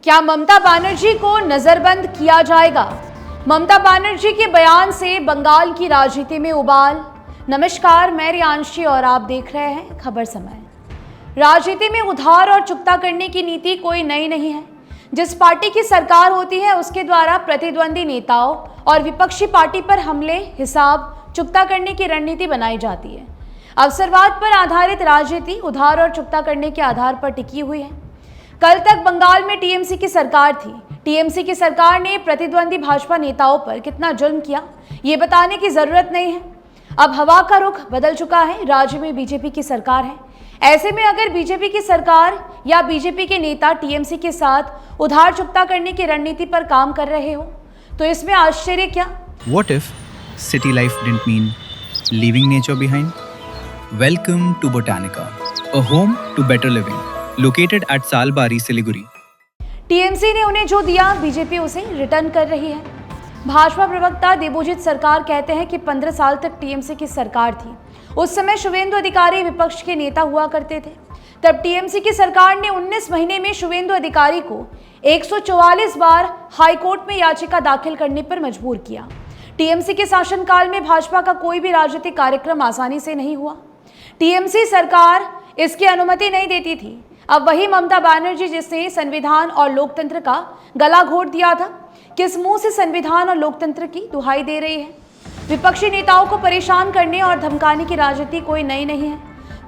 क्या ममता बनर्जी को नजरबंद किया जाएगा? ममता बनर्जी के बयान से बंगाल की राजनीति में उबाल। नमस्कार, मैं रियांशी और आप देख रहे हैं खबर समय। राजनीति में उधार और चुकता करने की नीति कोई नई नहीं है। जिस पार्टी की सरकार होती है उसके द्वारा प्रतिद्वंदी नेताओं और विपक्षी पार्टी पर हमले, हिसाब चुकता करने की रणनीति बनाई जाती है। अवसरवाद पर आधारित राजनीति उधार और चुकता करने के आधार पर टिकी हुई है। कल तक बंगाल में टीएमसी की सरकार थी। टीएमसी की सरकार ने प्रतिद्वंदी भाजपा नेताओं पर कितना जुल्म किया, ये बताने की जरूरत नहीं है। अब हवा का रुख बदल चुका है। राज्य में बीजेपी की सरकार है। ऐसे में अगर बीजेपी की सरकार या बीजेपी के नेता टीएमसी के साथ उधार चुकता करने की रणनीति पर काम कर रहे हो तो इसमें आश्चर्य क्या? What if city life didn't mean leaving nature behind? Welcome to Botanica, a home to better living, located at Salbari, Siliguri. TMC ने उन्हें जो दिया, बीजेपी उसे रिटर्न कर रही है। भाजपा प्रवक्ता देबोजीत सरकार कहते हैं कि 15 साल तक टीएमसी की सरकार थी। उस समय शुवेंदु अधिकारी विपक्ष के नेता हुआ करते थे। तब टीएमसी की सरकार ने 19 महीने में शुवेंदु अधिकारी को 144 बार हाईकोर्ट में याचिका दाखिल करने पर मजबूर किया। टीएमसी के शासनकाल में भाजपा का कोई भी राजनीतिक कार्यक्रम आसानी से नहीं हुआ। टीएमसी सरकार इसकी अनुमति नहीं देती थी। अब वही ममता बनर्जी जिसने संविधान और लोकतंत्र का गला घोट दिया था, किस मुंह से संविधान और लोकतंत्र की दुहाई दे रही है? विपक्षी नेताओं को परेशान करने और धमकाने की राजनीति कोई नई नहीं है।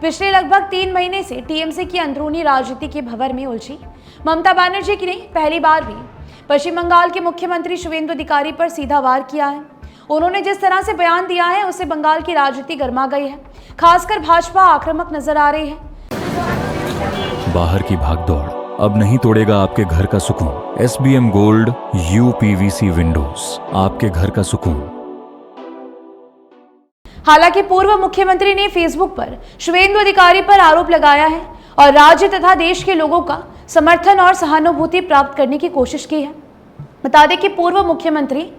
पिछले लगभग 3 महीने से टीएमसी की अंदरूनी राजनीति के भंवर में उलझी ममता बनर्जी की ने पहली बार भी पश्चिम बंगाल के मुख्यमंत्री शुवेंदु अधिकारी पर सीधा वार किया है। उन्होंने जिस तरह से बयान दिया है उससे बंगाल की राजनीति गर्मा गई है। खासकर भाजपा आक्रामक नजर आ रही है। बाहर की भागदौड़ अब नहीं तोड़ेगा आपके घर का सुकून। SBM गोल्ड UPVC विंडोज, आपके घर का सुकून। हालांकि पूर्व मुख्यमंत्री ने फेसबुक पर शुवेंदु अधिकारी पर आरोप लगाया है और राज्य तथा देश के लोगों का समर्थन और सहानुभूति प्राप्त करने की कोशिश की है। बता दें कि पूर्व मुख्यमंत्री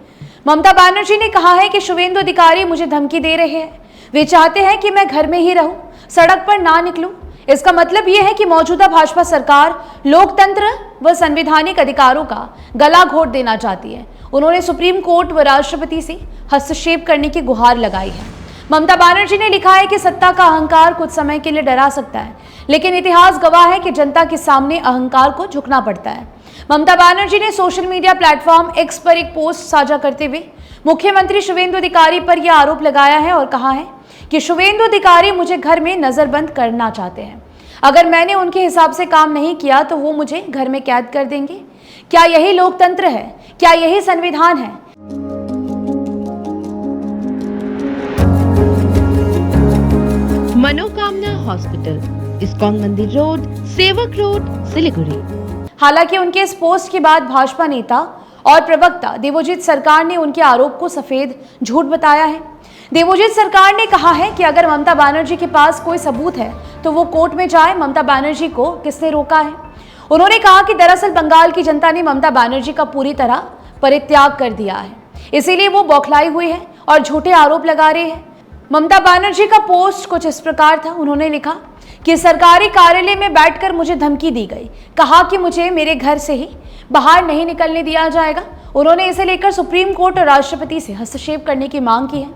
ममता बनर्जी ने कहा है कि शुवेंदु अधिकारी मुझे धमकी दे रहे हैं। वे चाहते हैं कि मैं घर में ही रहूं, सड़क पर ना निकलूं। इसका मतलब यह है कि मौजूदा भाजपा सरकार लोकतंत्र व संवैधानिक अधिकारों का गला घोट देना चाहती है। उन्होंने सुप्रीम कोर्ट व राष्ट्रपति से हस्तक्षेप करने की गुहार लगाई है। ममता बनर्जी ने लिखा है कि सत्ता का अहंकार कुछ समय के लिए डरा सकता है, लेकिन इतिहास गवाह है कि जनता के सामने अहंकार को झुकना पड़ता है। ममता बनर्जी ने सोशल मीडिया प्लेटफॉर्म X पर एक पोस्ट साझा करते हुए मुख्यमंत्री शुवेंदु अधिकारी पर यह आरोप लगाया है और कहा है कि शुवेंदु अधिकारी मुझे घर में नजरबंद करना चाहते हैं। अगर मैंने उनके हिसाब से काम नहीं किया तो वो मुझे घर में कैद कर देंगे। क्या यही लोकतंत्र है? क्या यही संविधान है? मनोकामना हॉस्पिटल, इस्कॉन मंदिर रोड, सेवक रोड, सिलीगुड़ी। हालांकि उनके इस पोस्ट के बाद भाजपा नेता और प्रवक्ता देबोजीत सरकार ने उनके आरोप को सफेद झूठ बताया है। देबोजीत सरकार ने कहा है कि अगर ममता बनर्जी के पास कोई सबूत है तो वो कोर्ट में जाए। ममता बनर्जी को किसने रोका है? उन्होंने कहा कि दरअसल बंगाल की जनता ने ममता बनर्जी का पूरी तरह परित्याग कर दिया है, इसीलिए वो बौखलाई हुई है और झूठे आरोप लगा रही है। ममता बनर्जी का पोस्ट कुछ इस प्रकार था। उन्होंने लिखा कि सरकारी कार्यालय में बैठकर मुझे धमकी दी गई, कहा कि मुझे मेरे घर से ही बाहर नहीं निकलने दिया जाएगा। उन्होंने इसे लेकर सुप्रीम कोर्ट और राष्ट्रपति से हस्तक्षेप करने की मांग की है।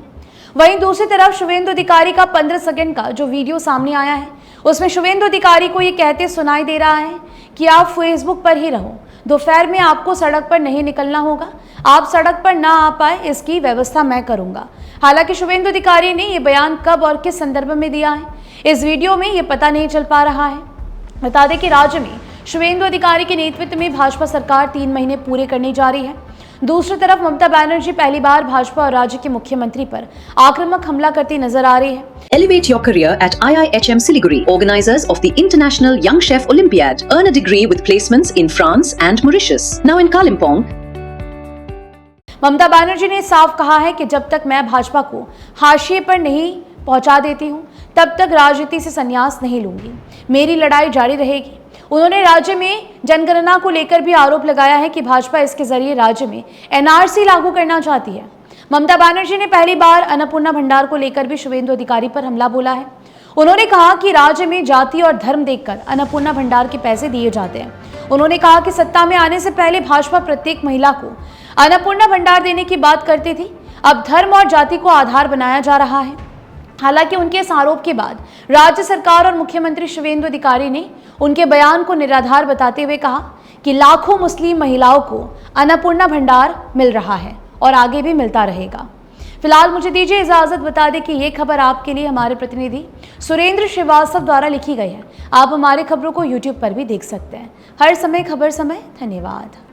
वहीं दूसरी तरफ शुवेंदु अधिकारी का 15 सेकंड का जो वीडियो सामने आया है उसमें शुवेंदु अधिकारी को ये कहते सुनाई दे रहा है कि आप फेसबुक पर ही रहो, दोपहर में आपको सड़क पर नहीं निकलना होगा, आप सड़क पर ना आ पाए इसकी व्यवस्था मैं करूंगा। हालांकि शुवेंदु अधिकारी ने यह बयान कब और किस संदर्भ में दिया है इस वीडियो में ये पता नहीं चल पा रहा है। बता दें कि राज्य में शुवेंदु अधिकारी के नेतृत्व में भाजपा सरकार 3 महीने पूरे करने जा रही है। दूसरी तरफ ममता बनर्जी पहली बार भाजपा और राज्य के मुख्यमंत्री पर आक्रामक हमला करती नजर आ रही है। Elevate your career at IIHM Siliguri, organizers of the International Young Chef Olympiad. Earn a degree with placements in France and Mauritius. Now in Kalimpong. Mamata Banerjee ने साफ कहा है कि जब तक मैं भाजपा को हाशिए पर नहीं पहुंचा देती हूं तब तक राजनीति से संन्यास नहीं लूंगी। मेरी लड़ाई जारी रहेगी। उन्होंने राज्य में जनगणना को लेकर भी आरोप लगाया है कि भाजपा इसके जरिए राज्य में NRC लागू करना चाहती है। ममता बनर्जी ने पहली बार अन्नपूर्णा भंडार को लेकर भी शुवेंदु अधिकारी पर हमला बोला है। उन्होंने कहा कि राज्य में जाति और धर्म देखकर अन्नपूर्णा भंडार के पैसे दिए जाते हैं। उन्होंने कहा कि सत्ता में आने से पहले भाजपा प्रत्येक महिला को अन्नपूर्णा भंडार देने की बात करती थी। अब धर्म और जाति को आधार बनाया जा रहा है। हालांकि उनके इस आरोप के बाद राज्य सरकार और मुख्यमंत्री शिवेंदु अधिकारी ने उनके बयान को निराधार बताते हुए कहा कि लाखों मुस्लिम महिलाओं को अन्नपूर्णा भंडार मिल रहा है और आगे भी मिलता रहेगा। फिलहाल मुझे दीजिए इजाजत, बता दें कि ये खबर आपके लिए हमारे प्रतिनिधि सुरेंद्र श्रीवास्तव द्वारा लिखी गई है। आप हमारी खबरों को YouTube पर भी देख सकते हैं। हर समय खबर समय। धन्यवाद।